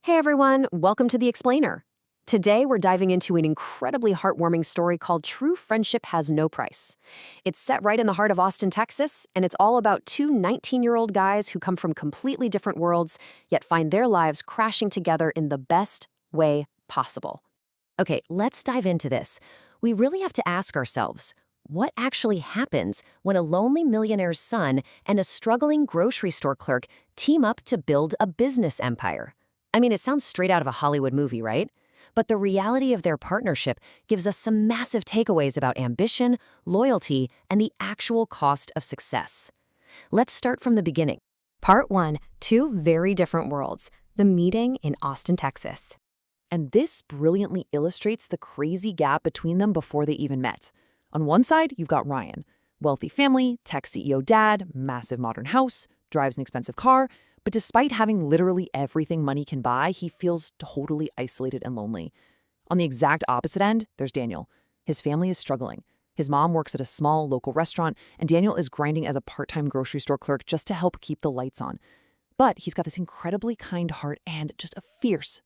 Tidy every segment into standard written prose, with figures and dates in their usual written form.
Hey everyone, welcome to The Explainer. Today we're diving into an incredibly heartwarming story called True Friendship Has No Price. It's set right in the heart of Austin, Texas, and it's all about two 19-year-old guys who come from completely different worlds, yet find their lives crashing together in the best way possible. Okay, let's dive into this. We really have to ask ourselves, what actually happens when a lonely millionaire's son and a struggling grocery store clerk team up to build a business empire? I mean, it sounds straight out of a Hollywood movie, right? But the reality of their partnership gives us some massive takeaways about ambition, loyalty, and the actual cost of success. Let's start from the beginning. Part 1, Two Very Different Worlds, the meeting in Austin, Texas. And this brilliantly illustrates the crazy gap between them before they even met. On one side, you've got Ryan. Wealthy family, tech CEO dad, massive modern house, drives an expensive car, but despite having literally everything money can buy, he feels totally isolated and lonely. On the exact opposite end, there's Daniel. His family is struggling. His mom works at a small local restaurant, and Daniel is grinding as a part-time grocery store clerk just to help keep the lights on. But he's got this incredibly kind heart and just a fierce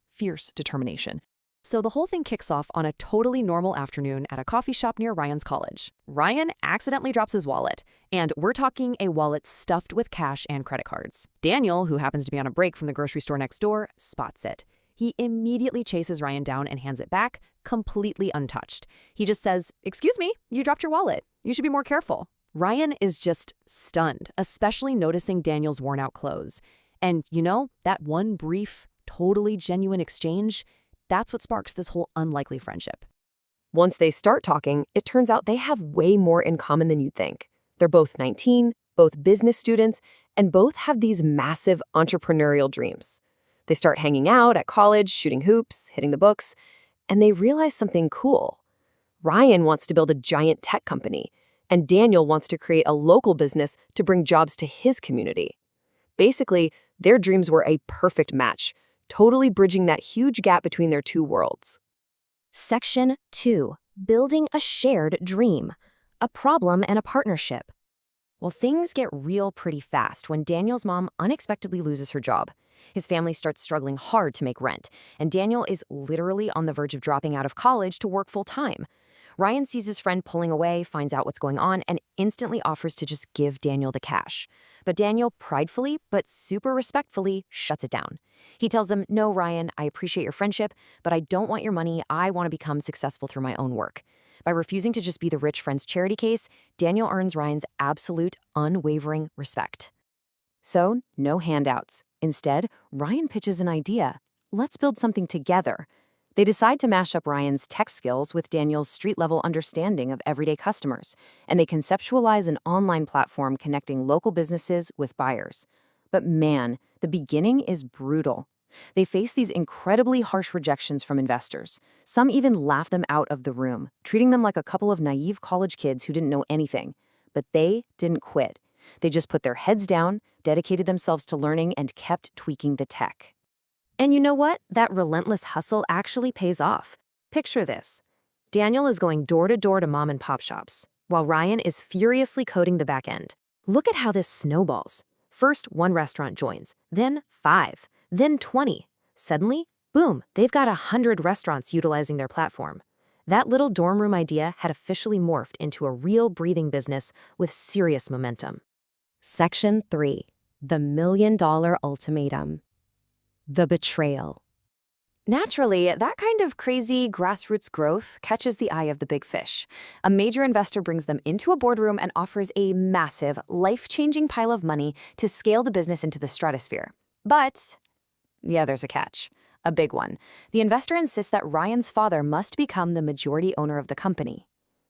determination. So the whole thing kicks off on a totally normal afternoon at a coffee shop near Ryan's college. Ryan accidentally drops his wallet, and we're talking a wallet stuffed with cash and credit cards. Daniel, who happens to be on a break from the grocery store next door, spots it. He immediately chases Ryan down and hands it back, completely untouched. He just says, "Excuse me, you dropped your wallet. You should be more careful." Ryan is just stunned, especially noticing Daniel's worn-out clothes. And that one brief, totally genuine exchange, that's what sparks this whole unlikely friendship. Once they start talking, it turns out they have way more in common than you'd think. They're both 19, both business students, and both have these massive entrepreneurial dreams. They start hanging out at college, shooting hoops, hitting the books, and they realize something cool. Ryan wants to build a giant tech company, and Daniel wants to create a local business to bring jobs to his community. Basically, their dreams were a perfect match, totally bridging that huge gap between their two worlds. Section 2. Building a Shared Dream. A Problem and a Partnership. Well, things get real pretty fast when Daniel's mom unexpectedly loses her job. His family starts struggling hard to make rent, and Daniel is literally on the verge of dropping out of college to work full-time. Ryan sees his friend pulling away, finds out what's going on, and instantly offers to just give Daniel the cash. But Daniel pridefully, but super respectfully, shuts it down. He tells him, "No, Ryan, I appreciate your friendship, but I don't want your money. I want to become successful through my own work." By refusing to just be the rich friend's charity case, Daniel earns Ryan's absolute, unwavering respect. So, no handouts. Instead, Ryan pitches an idea. Let's build something together. They decide to mash up Ryan's tech skills with Daniel's street-level understanding of everyday customers, and they conceptualize an online platform connecting local businesses with buyers. But man, the beginning is brutal. They face these incredibly harsh rejections from investors. Some even laugh them out of the room, treating them like a couple of naive college kids who didn't know anything. But they didn't quit. They just put their heads down, dedicated themselves to learning, and kept tweaking the tech. And you know what? That relentless hustle actually pays off. Picture this. Daniel is going door to door to mom and pop shops, while Ryan is furiously coding the back end. Look at how this snowballs. First, one restaurant joins, then 5, then 20. Suddenly, boom, they've got 100 restaurants utilizing their platform. That little dorm room idea had officially morphed into a real breathing business with serious momentum. Section 3. The $1 Million Ultimatum. The Betrayal. Naturally, that kind of crazy grassroots growth catches the eye of the big fish. A major investor brings them into a boardroom and offers a massive, life-changing pile of money to scale the business into the stratosphere. But, yeah, there's a catch. A big one. The investor insists that Ryan's father must become the majority owner of the company.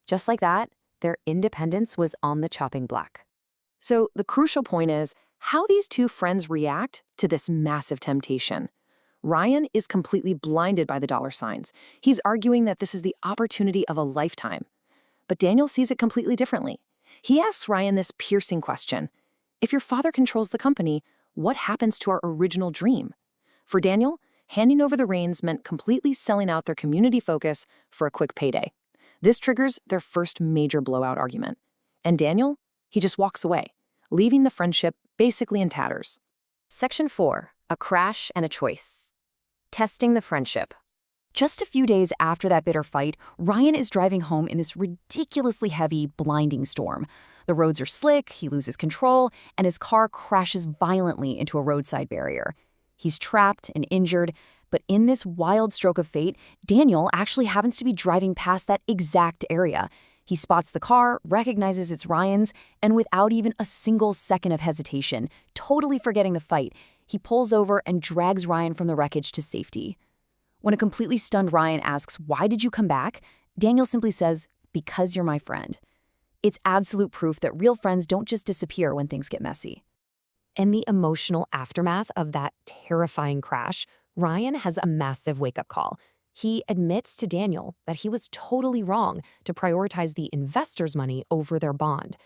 Just like that, their independence was on the chopping block. So the crucial point is how these two friends react to this massive temptation. Ryan is completely blinded by the dollar signs. He's arguing that this is the opportunity of a lifetime. But Daniel sees it completely differently. He asks Ryan this piercing question. If your father controls the company, what happens to our original dream? For Daniel, handing over the reins meant completely selling out their community focus for a quick payday. This triggers their first major blowout argument. And Daniel, he just walks away, leaving the friendship basically in tatters. Section 4. A Crash and a Choice. Testing the friendship. Just a few days after that bitter fight, Ryan is driving home in this ridiculously heavy, blinding storm. The roads are slick, he loses control, and his car crashes violently into a roadside barrier. He's trapped and injured, but in this wild stroke of fate, Daniel actually happens to be driving past that exact area. He spots the car, recognizes it's Ryan's, and without even a single second of hesitation, totally forgetting the fight, he pulls over and drags Ryan from the wreckage to safety. When a completely stunned Ryan asks, "Why did you come back?" Daniel simply says, "Because you're my friend." It's absolute proof that real friends don't just disappear when things get messy. In the emotional aftermath of that terrifying crash, Ryan has a massive wake-up call. He admits to Daniel that he was totally wrong to prioritize the investor's money over their bond.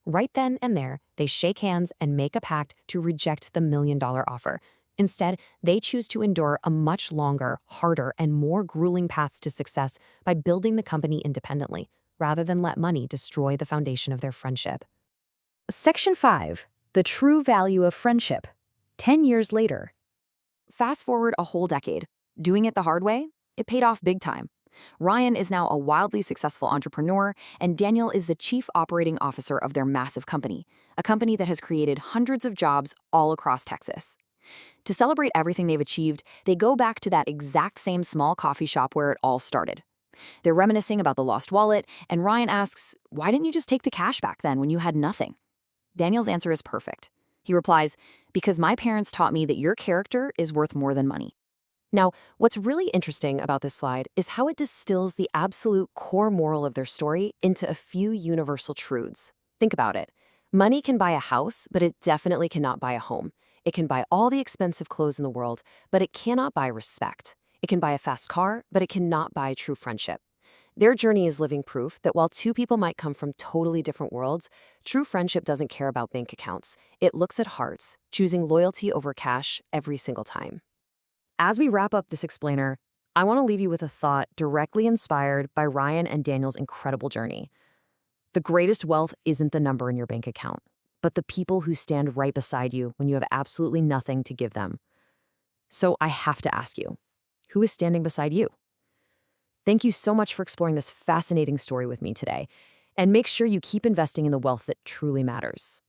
Right then and there, they shake hands and make a pact to reject the $1 million offer. Instead, they choose to endure a much longer, harder, and more grueling path to success by building the company independently, rather than let money destroy the foundation of their friendship. Section 5. The True Value of Friendship. 10 years later. Fast forward a whole decade. Doing it the hard way? It paid off big time. Ryan is now a wildly successful entrepreneur, and Daniel is the chief operating officer of their massive company, a company that has created hundreds of jobs all across Texas. To celebrate everything they've achieved, they go back to that exact same small coffee shop where it all started. They're reminiscing about the lost wallet, and Ryan asks, "Why didn't you just take the cash back then when you had nothing?" Daniel's answer is perfect. He replies, "Because my parents taught me that your character is worth more than money." Now, what's really interesting about this slide is how it distills the absolute core moral of their story into a few universal truths. Think about it. Money can buy a house, but it definitely cannot buy a home. It can buy all the expensive clothes in the world, but it cannot buy respect. It can buy a fast car, but it cannot buy true friendship. Their journey is living proof that while two people might come from totally different worlds, true friendship doesn't care about bank accounts. It looks at hearts, choosing loyalty over cash every single time. As we wrap up this explainer, I want to leave you with a thought directly inspired by Ryan and Daniel's incredible journey. The greatest wealth isn't the number in your bank account, but the people who stand right beside you when you have absolutely nothing to give them. So I have to ask you, who is standing beside you? Thank you so much for exploring this fascinating story with me today, and make sure you keep investing in the wealth that truly matters.